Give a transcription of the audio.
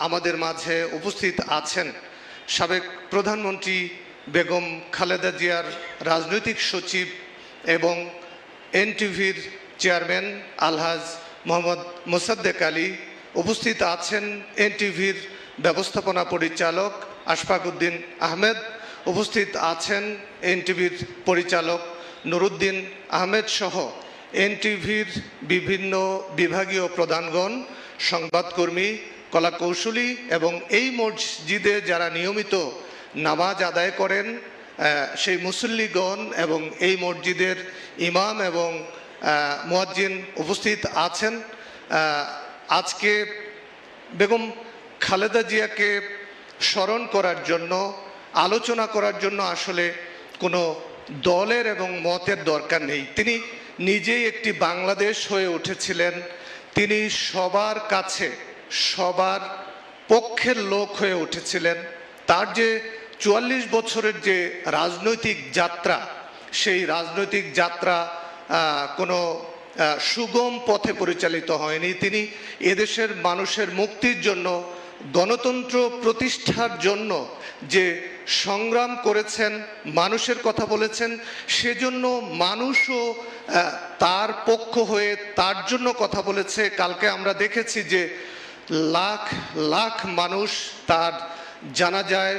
আমাদের মাঝে উপস্থিত আছেন সাবেক প্রধানমন্ত্রী বেগম খালেদা জিয়ার রাজনৈতিক সচিব এবং এনটিভির চেয়ারম্যান আলহাজ মোহাম্মদ মোসাদ্দেক আলী, উপস্থিত আছেন এনটিভির ব্যবস্থাপনা পরিচালক আশফাক উদ্দিন আহমেদ, উপস্থিত আছেন এনটিভির পরিচালক নুরুদ্দিন আহমেদ সহ এনটিভির বিভিন্ন বিভাগীয় প্রধানগণ, সংবাদকর্মী, কলাকৌশলী এবং এই মসজিদে যারা নিয়মিত নামাজ আদায় করেন সেই মুসল্লিগণ এবং এই মসজিদের ইমাম এবং মুয়াজ্জিন উপস্থিত আছেন। আজকে বেগম খালেদা জিয়াকে স্মরণ করার জন্য, আলোচনা করার জন্য আসলে কোনো দলের এবং মতের দরকার নেই। তিনি নিজেই একটি বাংলাদেশ হয়ে উঠেছিলেন। তিনি সবার কাছে, সবার পক্ষের লোক হয়ে উঠেছিলেন। তার যে ৪৪ বছরের যে রাজনৈতিক যাত্রা, সেই রাজনৈতিক যাত্রা কোনো সুগম পথে পরিচালিত হয়নি। তিনি এদেশের মানুষের মুক্তির জন্য, গণতন্ত্র প্রতিষ্ঠার জন্য যে সংগ্রাম করেছেন, মানুষের কথা বলেছেন, সেজন্য মানুষও তার পক্ষ হয়ে তার জন্য কথা বলেছে। কালকে আমরা দেখেছি যে লাখ লাখ মানুষ তার জানাজায়